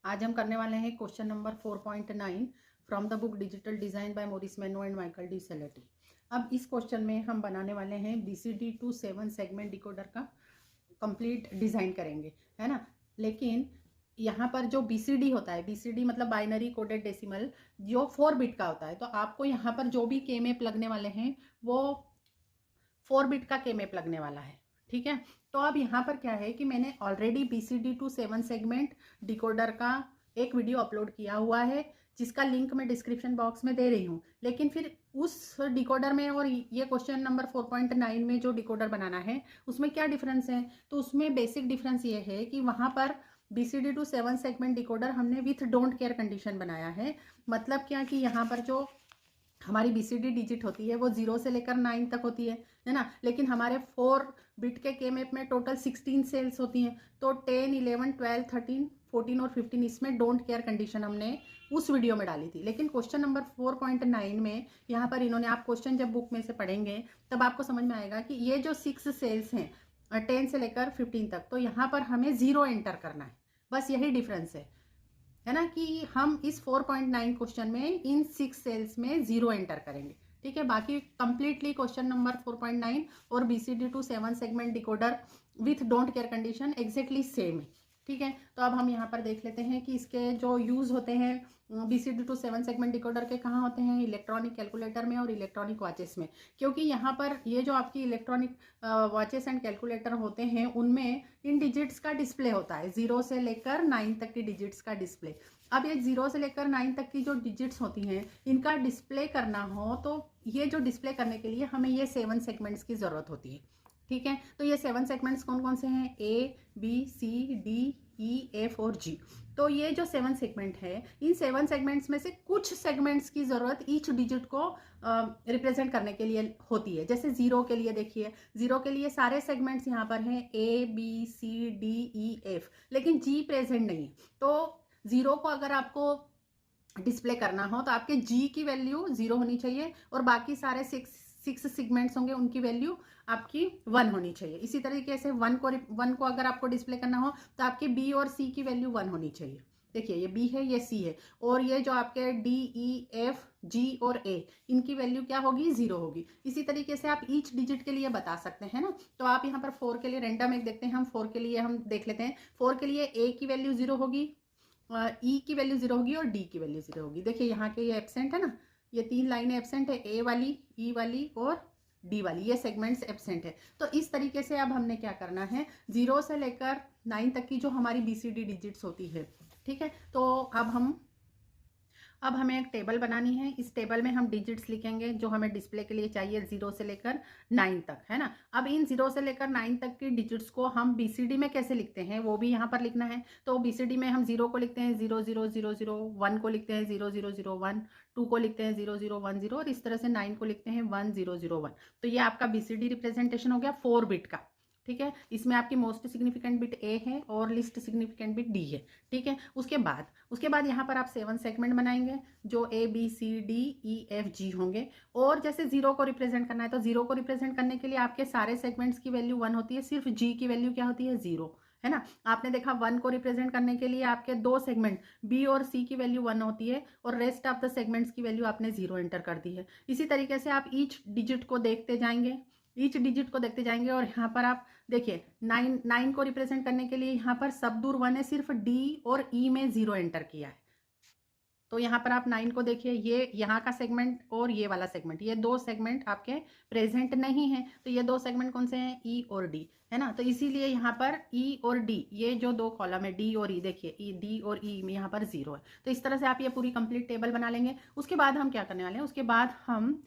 आज हम करने वाले हैं question number 4.9 from the book digital design by Morris Mano and Michael D Ciletti. अब इस क्वेश्चन में हम बनाने वाले हैं BCD टू 7 सेगमेंट डिकोडर का कंप्लीट डिजाइन करेंगे, है ना। लेकिन यहाँ पर जो BCD होता है, BCD मतलब बाइनरी कोडेड डेसिमल, जो 4 बिट का होता है, तो आपको यहाँ पर जो भी के मैप लगने वाले हैं वो 4 बिट का के मैप लगने वाला है, ठीक है। तो अब यहाँ पर क्या है कि मैंने already BCD to 7 segment decoder का एक वीडियो अपलोड किया हुआ है, जिसका लिंक मैं डिस्क्रिप्शन बॉक्स में दे रही हूँ। लेकिन फिर उस डिकोडर में और ये क्वेश्चन नंबर 4.9 में जो डिकोडर बनाना है उसमें क्या डिफरेंस है, तो उसमें बेसिक डिफरेंस ये है कि वहाँ पर BCD टू 7 सेगमेंट डिकोडर हमने विथ डोंट केयर कंडीशन बनाया है। मतलब क्या कि यहाँ पर जो हमारी BCD डिजिट होती है वो 0 से लेकर 9 तक होती है ना। लेकिन हमारे 4 बिट के के मैप में टोटल 16 सेल्स होती हैं, तो 10, 11, 12, 13, 14 और 15 इसमें डोंट केयर कंडीशन हमने उस वीडियो में डाली थी। लेकिन क्वेश्चन नंबर 4.9 में यहाँ पर इन्होंने, आप क्वेश्चन जब बुक में से पढ़ेंगे तब आपको समझ में आएगा कि ये जो 6 सेल्स हैं 10 से लेकर 15 तक, तो यहाँ पर हमें 0 एंटर करना है। बस यही डिफरेंस है ना, कि हम इस 4.9 क्वेश्चन में इन 6 सेल्स में 0 एंटर करेंगे, ठीक है। बाकी कंप्लीटली क्वेश्चन नंबर 4.9 और BCD to 7 segment decoder with don't care condition exactly same है, ठीक है। तो अब हम यहाँ पर देख लेते हैं कि इसके जो यूज होते हैं BCD टू 7 सेगमेंट डिकोडर के, कहाँ होते हैं, इलेक्ट्रॉनिक कैलकुलेटर में और इलेक्ट्रॉनिक वॉचेस में। क्योंकि यहाँ पर ये जो आपकी इलेक्ट्रॉनिक वॉचेस एंड कैलकुलेटर होते हैं उनमें इन डिजिट्स का डिस्प्ले होता है, 0 से लेकर 9 तक की डिजिट्स का डिस्प्ले। अब ये 0 से लेकर 9 तक की जो डिजिट्स होती हैं इनका डिस्प्ले करना हो तो ये जो डिस्प्ले करने के लिए हमें ये 7 सेगमेंट्स की ज़रूरत होती है, ठीक है। तो ये 7 सेगमेंट्स कौन कौन से हैं, A B C D E F और G। तो ये जो 7 सेगमेंट है, इन 7 सेगमेंट्स में से कुछ सेगमेंट्स की जरूरत ईच डिजिट को रिप्रेजेंट करने के लिए होती है। जैसे 0 के लिए देखिए, 0 के लिए सारे सेगमेंट्स यहाँ पर हैं A B C D E F, लेकिन G प्रेजेंट नहीं। तो 0 को अगर आपको डिस्प्ले करना हो तो आपके G की वैल्यू 0 होनी चाहिए और बाकी सारे 6 सेगमेंट्स होंगे उनकी वैल्यू आपकी 1 होनी चाहिए। इसी तरीके से 1 को अगर आपको डिस्प्ले करना हो तो आपके B और C की वैल्यू 1 होनी चाहिए। देखिए ये B है, ये C है, और ये जो आपके D E F G और A, इनकी वैल्यू क्या होगी, 0 होगी। इसी तरीके से आप ईच डिजिट के लिए बता सकते हैं ना। तो आप यहाँ पर 4 के लिए रेंडम एक देखते हैं, हम 4 के लिए हम देख लेते हैं। 4 के लिए A की वैल्यू 0 होगी, E की वैल्यू 0 होगी और D की वैल्यू 0 होगी। देखिए यहाँ के ये एब्सेंट है ना, ये 3 लाइनें एब्सेंट है, A वाली, E वाली और D वाली, ये सेगमेंट्स एब्सेंट है। तो इस तरीके से अब हमने क्या करना है, 0 से लेकर 9 तक की जो हमारी BCD डिजिट्स होती है, ठीक है। तो अब हमें एक टेबल बनानी है। इस टेबल में हम डिजिट्स लिखेंगे जो हमें डिस्प्ले के लिए चाहिए 0 से लेकर 9 तक, है ना। अब इन 0 से लेकर 9 तक की डिजिट्स को हम BCD में कैसे लिखते हैं वो भी यहाँ पर लिखना है। तो BCD में हम 0 को लिखते हैं 0 0 0 0, 1 को लिखते हैं 0 0 0 1, 2 को लिखते हैं 0 0 1 0 और इस तरह से 9 को लिखते हैं 1 0 0 1। तो ये आपका BCD रिप्रेजेंटेशन हो गया 4 बिट का, ठीक है। इसमें आपकी मोस्ट सिग्निफिकेंट बिट A है और लिस्ट सिग्निफिकेंट बिट D है, ठीक है। उसके बाद यहाँ पर आप 7 सेगमेंट बनाएंगे जो A B C D E F G होंगे। और जैसे 0 को रिप्रेजेंट करना है तो 0 को रिप्रेजेंट करने के लिए आपके सारे सेगमेंट्स की वैल्यू 1 होती है, सिर्फ G की वैल्यू क्या होती है, 0, है ना। आपने देखा 1 को रिप्रेजेंट करने के लिए आपके 2 सेगमेंट B और C की वैल्यू 1 होती है और रेस्ट ऑफ द सेगमेंट्स की वैल्यू आपने 0 एंटर कर दी है। इसी तरीके से आप ईच डिजिट को देखते जाएंगे और यहाँ पर आप देखिए 9 को रिप्रेजेंट करने के लिए यहाँ पर सब दूर 1 है, सिर्फ D और E में 0 एंटर किया है। तो यहाँ पर आप 9 को देखिए, ये यहाँ का सेगमेंट और ये वाला सेगमेंट, ये 2 सेगमेंट आपके प्रेजेंट नहीं है। तो ये 2 सेगमेंट कौन से हैं, E और D, है ना। तो इसीलिए यहाँ पर E और D, ये जो 2 कॉलम है D और E, देखिए D और E में यहाँ पर 0 है। तो इस तरह से आप ये पूरी कंप्लीट टेबल बना लेंगे। उसके बाद हम क्या करने वाले हैं, उसके बाद हम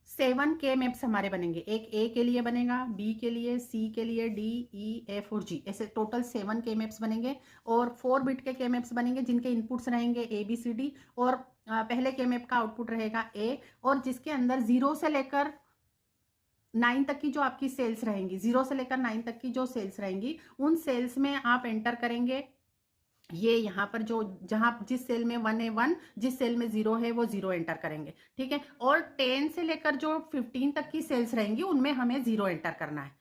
7 के मैप्स हमारे बनेंगे। एक A के लिए बनेगा, B के लिए, C के लिए, D E F और G, ऐसे टोटल 7 के मैप्स बनेंगे। और 4 बिट के मैप्स बनेंगे जिनके इनपुट्स रहेंगे A B C D और पहले के मैप का आउटपुट रहेगा A, और जिसके अंदर 0 से लेकर 9 तक की जो आपकी सेल्स रहेंगी, 0 से लेकर 9 तक की जो सेल्स रहेंगी उन सेल्स में आप एंटर करेंगे ये यहाँ पर जो, जहां जिस सेल में 1 है 1, जिस सेल में 0 है वो 0 एंटर करेंगे, ठीक है। और 10 से लेकर जो 15 तक की सेल्स रहेंगी उनमें हमें 0 एंटर करना है।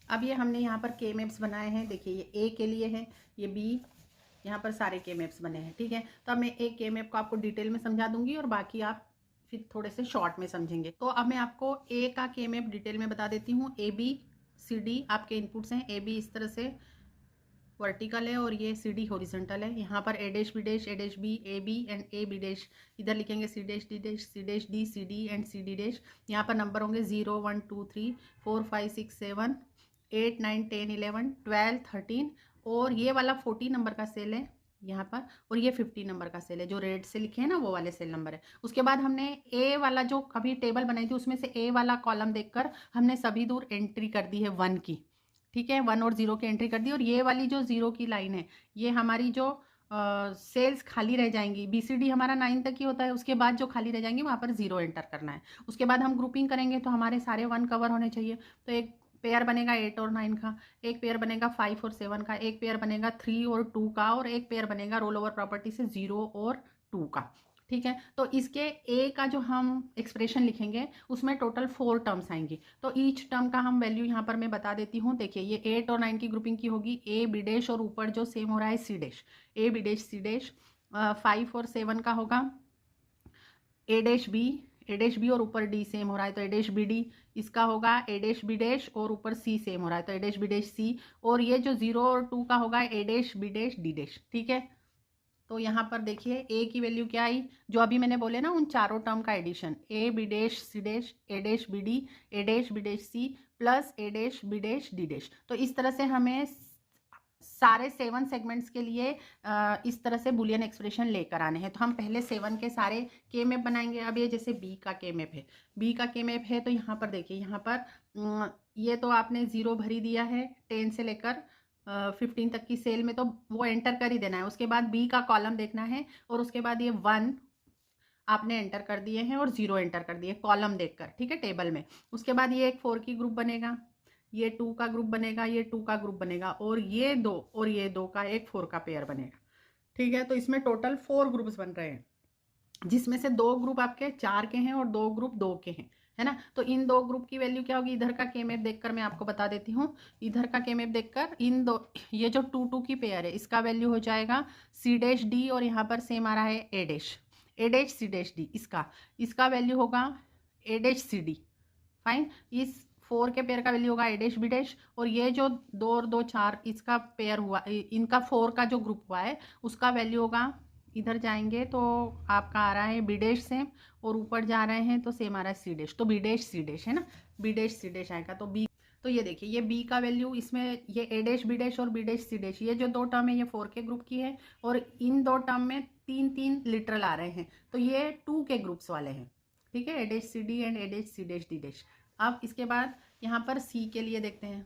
अब ये हमने यहाँ पर के मैप्स बनाए हैं, देखिए ये A के लिए है, ये B, यहाँ पर सारे के मैप्स बने हैं, ठीक है। तो अब मैं एक के मैप को आपको डिटेल में समझा दूंगी और बाकी आप फिर थोड़े से शॉर्ट में समझेंगे। तो अब मैं आपको ए का के मैप डिटेल में बता देती हूँ। ए बी सी डी आपके इनपुट्स हैं। ए बी इस तरह से वर्टिकल है और ये सी डी हॉरिजॉन्टल है। यहाँ पर A dash B A B and A B dash, इधर लिखेंगे C dash D dash C dash D C D and C D dash. यहाँ पर नंबर होंगे 0 1 2 3 4 5 6 7 8 9 10 11 12 13 और ये वाला 40 नंबर का सेल है यहाँ पर, और ये 50 नंबर का सेल है जो रेड से लिखे हैं ना, वो वाले सेल नंबर है। उसके बाद हमने ए वाला जो कभी टेबल बनाई थी उसमें से ए वाला कॉलम देखकर हमने सभी दूर एंट्री कर दी है 1 की, ठीक है। 1 और 0 की एंट्री कर दी। और ये वाली जो 0 की लाइन है ये हमारी जो सेल्स खाली रह जाएंगी, BCD हमारा 9 तक ही होता है, उसके बाद जो खाली रह जाएंगी वहाँ पर 0 एंटर करना है। उसके बाद हम ग्रुपिंग करेंगे तो हमारे सारे 1 कवर होने चाहिए। तो एक पेयर बनेगा 8 और 9 का, एक पेयर बनेगा 5 और 7 का, एक पेयर बनेगा 3 और 2 का, और एक पेयर बनेगा रोल ओवर प्रॉपर्टी से 0 और 2 का, ठीक है। तो इसके ए का जो हम एक्सप्रेशन लिखेंगे उसमें टोटल 4 टर्म्स आएंगी। तो ईच टर्म का हम वैल्यू यहाँ पर मैं बता देती हूँ। देखिए ये 8 और 9 की ग्रुपिंग की होगी ए बी डैश और ऊपर जो सेम हो रहा है C dash, A B dash C dash. 5 और 7 का होगा ए डैश बी और ऊपर डी सेम हो रहा है तो ए डैश बी डी। इसका होगा ए डैश बी डैश और ऊपर सी सेम हो रहा है तो A dash B dash C. और ये जो 0 और 2 का होगा A dash B dash D dash, ठीक है। तो यहाँ पर देखिए ए की वैल्यू क्या आई, जो अभी मैंने बोले ना उन चारों टर्म का addition, A B dash C dash A dash B D A dash B dash C plus A dash B dash D dash. तो इस तरह से हमें सारे 7 सेगमेंट्स के लिए इस तरह से बुलियन एक्सप्रेशन लेकर आने हैं। तो हम पहले 7 के सारे के मैप बनाएंगे। अब ये जैसे बी का के मैप है, बी का के मैप है तो यहाँ पर देखिए, यहाँ पर ये तो आपने 0 भरी दिया है 10 से लेकर 15 तक की सेल में, तो वो एंटर कर ही देना है। उसके बाद बी का कॉलम देखना है और उसके बाद ये 1 आपने एंटर कर दिए हैं और 0 एंटर कर दिए कॉलम देखकर, ठीक है, टेबल में। उसके बाद ये एक 4 की ग्रुप बनेगा, ये 2 का ग्रुप बनेगा, ये 2 का ग्रुप बनेगा, और ये 2 और ये 2 का एक 4 का पेयर बनेगा, ठीक है। तो इसमें टोटल 4 ग्रुप्स बन रहे हैं, जिसमें से 2 ग्रुप आपके 4 के हैं और 2 ग्रुप 2 के हैं, है ना। तो इन 2 ग्रुप की वैल्यू क्या होगी, इधर का के मैप देखकर मैं आपको बता देती हूँ। इधर का के मैप देखकर इन दो, ये जो 2 2 की पेयर है इसका वैल्यू हो जाएगा सी डैश डी, और यहाँ पर सेम आ रहा है A dash C dash D. इसका वैल्यू होगा A dash C D, fine. इस 4 के पेयर का वैल्यू होगा ए डैश बी डैश, और ये जो 2 और 2 4 इसका पेयर हुआ, इनका 4 का जो ग्रुप हुआ है उसका वैल्यू होगा, इधर जाएंगे तो आपका आ रहा है बी डैश सेम, और ऊपर जा रहे हैं तो सेम आ रहा है सी डैश, तो बी डैश सी डैश है ना, बी डैश सी डैश आएगा। तो बी, तो ये देखिए ये बी का वैल्यू, इसमें ये ए डैश बी डैश और बी डैश सी डैश, ये जो 2 टर्म है ये 4 के ग्रुप की है, और इन 2 टर्म में 3 लिटरल आ रहे हैं तो ये 2 के ग्रुप्स वाले हैं, ठीक है, A dash C D and A dash C dash D dash. अब इसके बाद यहाँ पर सी के लिए देखते हैं,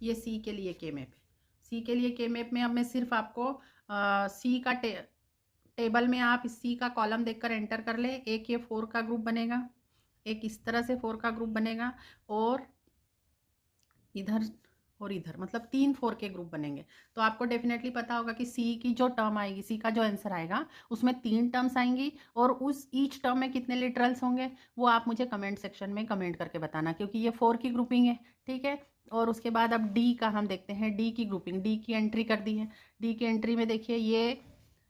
ये सी के लिए के मैप है। सी के लिए के मैप में अब मैं सिर्फ आपको सी का टेबल में आप सी का कॉलम देखकर एंटर कर ले। एक ये 4 का ग्रुप बनेगा, एक इस तरह से 4 का ग्रुप बनेगा, और इधर और इधर, मतलब 3 4 के ग्रुप बनेंगे। तो आपको डेफिनेटली पता होगा कि सी की जो टर्म आएगी, सी का जो आंसर आएगा उसमें 3 टर्म्स आएंगी, और उस ईच टर्म में कितने लिटरल्स होंगे वो आप मुझे कमेंट सेक्शन में कमेंट करके बताना, क्योंकि ये 4 की ग्रुपिंग है, ठीक है। और उसके बाद अब डी का हम देखते हैं, डी की ग्रुपिंग, डी की एंट्री कर दी है। डी की एंट्री में देखिए ये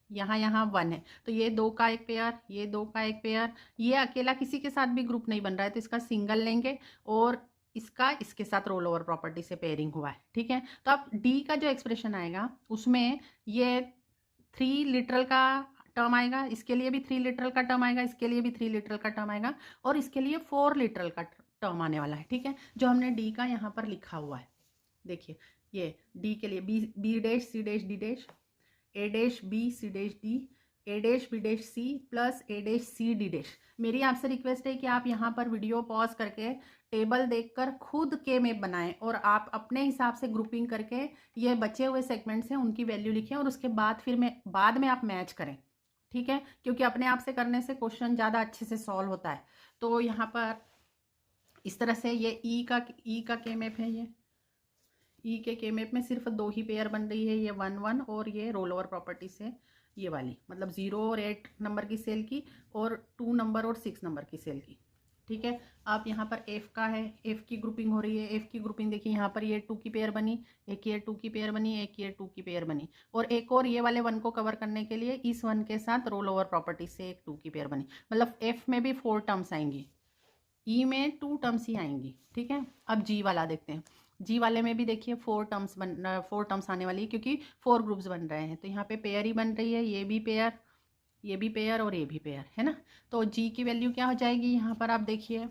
यहाँ 1 है तो ये 2 का एक पेयर, ये 2 का एक पेयर, ये अकेला किसी के साथ भी ग्रुप नहीं बन रहा है तो इसका सिंगल लेंगे, और इसका इसके साथ रोल ओवर प्रॉपर्टी से पेयरिंग हुआ है, ठीक है। तो अब डी का जो एक्सप्रेशन आएगा उसमें ये 3 लिटरल का टर्म आएगा, इसके लिए भी 3 लिटरल का टर्म आएगा, इसके लिए भी 3 लिटरल का टर्म आएगा, और इसके लिए 4 लिटरल का टर्म आने वाला है, ठीक है, जो हमने डी का यहाँ पर लिखा हुआ है। देखिए ये डी के लिए B dash C dash D dash, A dash B C dash D, A dash B dash C plus A dash C D dash. मेरी आपसे रिक्वेस्ट है कि आप यहाँ पर वीडियो पॉज करके टेबल देखकर खुद के मैप बनाएं, और आप अपने हिसाब से ग्रुपिंग करके ये बचे हुए सेगमेंट्स हैं उनकी वैल्यू लिखें, और उसके बाद फिर बाद में आप मैच करें, ठीक है, क्योंकि अपने आप से करने से क्वेश्चन ज़्यादा अच्छे से सॉल्व होता है। तो यहाँ पर इस तरह से ये ई का के मैप है, ये ई के मैप में सिर्फ 2 ही पेयर बन रही है, ये 1 1 और ये रोल ओवर प्रॉपर्टी से ये वाली, मतलब 0 और 8 नंबर की सेल की, और 2 नंबर और 6 नंबर की सेल की, ठीक है। अब यहाँ पर एफ का है, एफ की ग्रुपिंग हो रही है। एफ की ग्रुपिंग देखिए यहाँ पर ये 2 की पेयर बनी, एक ये 2 की पेयर बनी, एक ये 2 की पेयर बनी, और एक और ये वाले 1 को कवर करने के लिए इस 1 के साथ रोल ओवर प्रॉपर्टी से एक 2 की पेयर बनी। मतलब एफ में भी 4 टर्म्स आएंगी, ई में 2 टर्म्स ही आएंगी। ठीक है। अब जी वाला देखते हैं। जी वाले में भी देखिए 4 टर्म्स आने वाली है, क्योंकि 4 ग्रुप्स बन रहे हैं। तो यहाँ पे पेयर ही बन रही है, ये भी पेयर, ये भी पेयर और ये भी पेयर है ना। तो जी की वैल्यू क्या हो जाएगी, यहाँ पर आप देखिए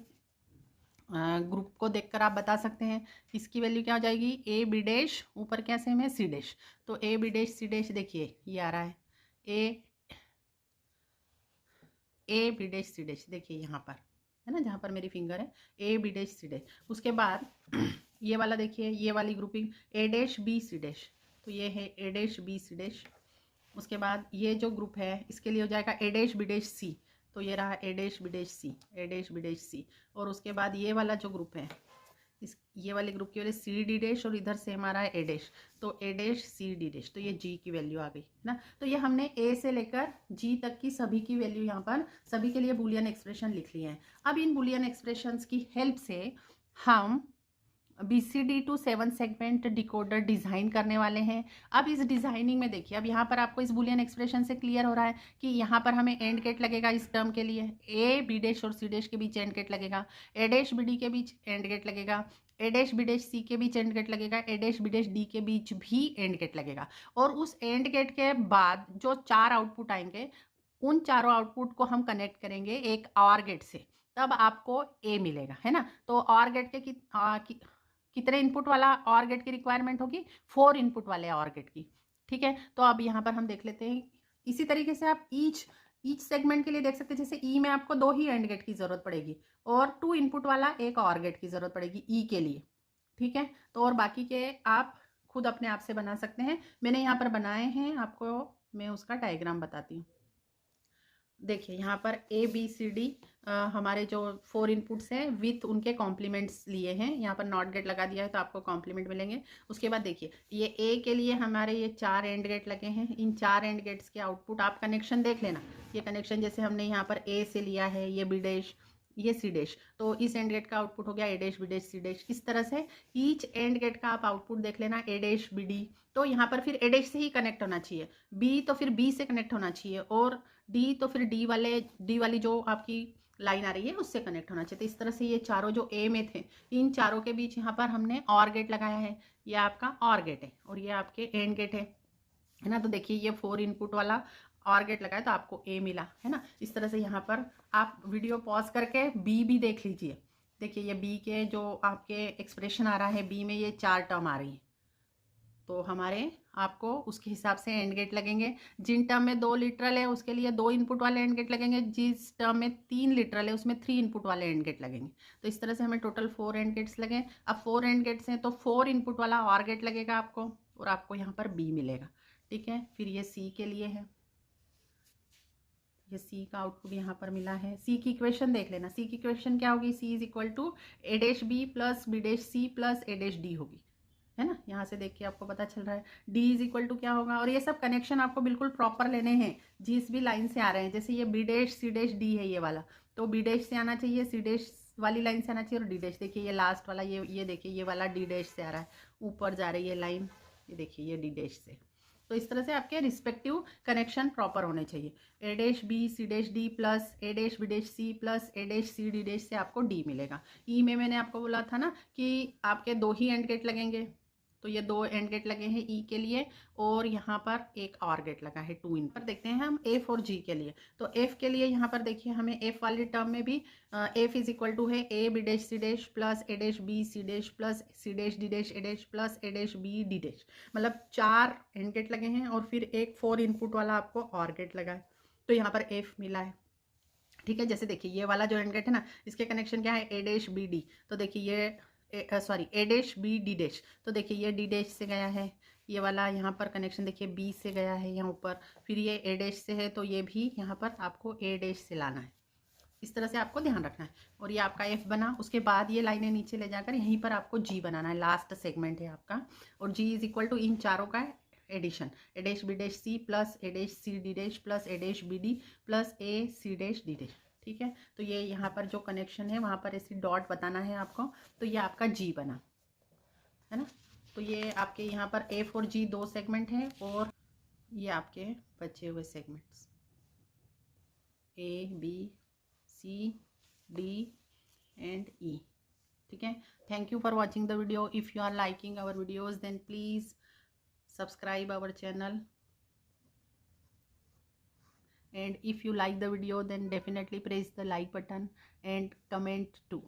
ग्रुप को देखकर आप बता सकते हैं। इसकी वैल्यू क्या हो जाएगी, ए बी डैश, ऊपर क्या सेम है, सी डैश। तो A B dash C dash देखिए ये आ रहा है, A B dash C dash देखिए यहाँ पर है ना, जहाँ पर मेरी फिंगर है, A B dash C dash. उसके बाद ये वाला देखिए, ये वाली grouping A dash B C dash, तो ये है A dash B C dash. उसके बाद ये जो ग्रुप है इसके लिए हो जाएगा ए डैश बी डैश सी, तो ये रहा ए डैश बी डैश सी, ए डैश बी डैश सी। और उसके बाद ये वाला जो ग्रुप है, इस ये वाले ग्रुप की वजह सी डी डैश, और इधर सेम आ रहा है ए डैश, तो A dash C D dash. तो ये जी की वैल्यू आ गई ना। तो ये हमने ए से लेकर जी तक की सभी की वैल्यू यहाँ पर सभी के लिए बूलियन एक्सप्रेशन लिख लिए हैं। अब इन बूलियन एक्सप्रेशंस की हेल्प से हम BCD to 7 segment decoder design करने वाले हैं। अब इस डिज़ाइनिंग में देखिए, अब यहाँ पर आपको इस बूलियन एक्सप्रेशन से क्लियर हो रहा है कि यहाँ पर हमें एंड गेट लगेगा इस टर्म के लिए, ए बी डैश और सी डैश के बीच एंड गेट लगेगा, ए डैश बी डी के बीच एंड गेट लगेगा, ए डैश बी डैश सी के बीच एंड गेट लगेगा, ए डैश बी डैश डी के बीच भी एंड गेट लगेगा। और उस एंड गेट के बाद जो 4 आउटपुट आएंगे, उन चारों आउटपुट को हम कनेक्ट करेंगे एक और गेट से, तब आपको ए मिलेगा, है ना। तो और गेट के कितने इनपुट वाला और गेट की रिक्वायरमेंट होगी, 4 इनपुट वाले और गेट की। ठीक है। तो अब यहाँ पर हम देख लेते हैं। इसी तरीके से आप ईच सेगमेंट के लिए देख सकते हैं। जैसे ई में आपको 2 ही एंड गेट की जरूरत पड़ेगी, और 2 इनपुट वाला एक और गेट की जरूरत पड़ेगी ई के लिए। ठीक है। तो और बाकी के आप खुद अपने आप से बना सकते हैं। मैंने यहाँ पर बनाए हैं, आपको मैं उसका डायग्राम बताती हूँ। देखिए यहाँ पर ए बी सी डी हमारे जो 4 इनपुट्स हैं विथ उनके कॉम्प्लीमेंट्स लिए हैं। यहाँ पर नॉट गेट लगा दिया है तो आपको कॉम्प्लीमेंट मिलेंगे। उसके बाद देखिए ये ए के लिए हमारे ये 4 एंड गेट लगे हैं। इन 4 एंड गेट्स के आउटपुट आप कनेक्शन देख लेना। ये कनेक्शन जैसे हमने यहाँ पर ए से लिया है, ये बी डैश, ये सी डैश, तो इस एंड गेट का आउटपुट हो गया A dash B dash C dash. इस तरह से ईच एंड गेट का आप आउटपुट देख लेना, ए डैश बी डी, तो यहाँ पर फिर ए डैश से ही कनेक्ट होना चाहिए, बी तो फिर बी से कनेक्ट होना चाहिए, और डी तो फिर डी वाली जो आपकी लाइन आ रही है उससे कनेक्ट होना चाहिए। तो इस तरह से ये चारों जो ए में थे, इन चारों के बीच यहाँ पर हमने और गेट लगाया है। ये आपका और गेट है और ये आपके एंड गेट है ना। तो देखिए ये 4 इनपुट वाला और गेट लगाया तो आपको ए मिला, है ना। इस तरह से यहाँ पर आप वीडियो पॉज करके बी भी देख लीजिए। देखिए ये बी के जो आपके एक्सप्रेशन आ रहा है, बी में ये 4 टर्म आ रही है, तो हमारे आपको उसके हिसाब से एंड गेट लगेंगे। जिन टर्म में 2 लिटरल है उसके लिए 2 इनपुट वाले एंड गेट लगेंगे, जिस टर्म में 3 लिटरल है उसमें 3 इनपुट वाले एंड गेट लगेंगे। तो इस तरह से हमें टोटल 4 एंड गेट्स लगे। अब 4 एंड गेट्स हैं तो 4 इनपुट वाला और गेट लगेगा आपको, और आपको यहाँ पर बी मिलेगा। ठीक है। फिर ये सी के लिए है, ये सी का आउटपुट यहाँ पर मिला है। सी की इक्वेशन देख लेना। सी की इक्वेशन क्या होगी, C is equal to A dash B plus B dash C plus A dash D होगी, है ना। यहाँ से देख के आपको पता चल रहा है डी इज इक्वल टू क्या होगा। और ये सब कनेक्शन आपको बिल्कुल प्रॉपर लेने हैं जिस भी लाइन से आ रहे हैं। जैसे ये B dash C dash D है ये वाला, तो बी डैश से आना चाहिए, सी डैश वाली लाइन से आना चाहिए, और डी डैश देखिए ये लास्ट वाला, ये देखिए ये वाला डी डैश से आ रहा है, ऊपर जा रही है लाइन, ये देखिए ये डी डैश से। तो इस तरह से आपके रिस्पेक्टिव कनेक्शन प्रॉपर होने चाहिए। A dash B C dash D plus A dash B dash C plus A dash C D dash से आपको डी मिलेगा। ई में मैंने आपको बोला था ना कि आपके 2 ही एंड गेट लगेंगे, तो ये 2 एंड गेट लगे हैं ई के लिए, और यहाँ पर एक और गेट लगा है 2 इन पर। देखते हैं हम एफ और जी के लिए। तो एफ के लिए यहाँ पर देखिए हमें एफ वाली टर्म में भी एफ इज इक्वल टू है A B dash C dash plus A dash B C dash plus C dash D dash A dash plus A dash B D dash, मतलब 4 एंड गेट लगे हैं और फिर एक 4 input वाला आपको और गेट लगा है, तो यहाँ पर एफ मिला है। ठीक है। जैसे देखिए ये वाला जो एंड गेट है ना, इसके कनेक्शन क्या है, ए डैश बी डी, तो देखिए ये ए डैश बी डी डैश, तो देखिए ये डी डैश से गया है, ये वाला यहाँ पर कनेक्शन देखिए बी से गया है यहाँ ऊपर, फिर ये ए डैश से है तो ये भी यहाँ पर आपको ए डैश से लाना है। इस तरह से आपको ध्यान रखना है। और ये आपका एफ बना, उसके बाद ये लाइनें नीचे ले जाकर यहीं पर आपको जी बनाना है, लास्ट सेगमेंट है आपका। और जी इज इक्वल टू इन चारों का addition, A dash B dash C plus A dash C D dash plus A dash B D plus A C dash D dash. ठीक है। तो ये यहाँ पर जो कनेक्शन है वहाँ पर ऐसी डॉट बताना है आपको। तो ये आपका जी बना, है ना। तो ये आपके यहाँ पर एफ और जी 2 सेगमेंट हैं और ये आपके बचे हुए segments A B C D and E. ठीक है। Thank you for watching the video. If you are liking our videos then please subscribe our channel, and if you like the video then definitely press the like button and comment too.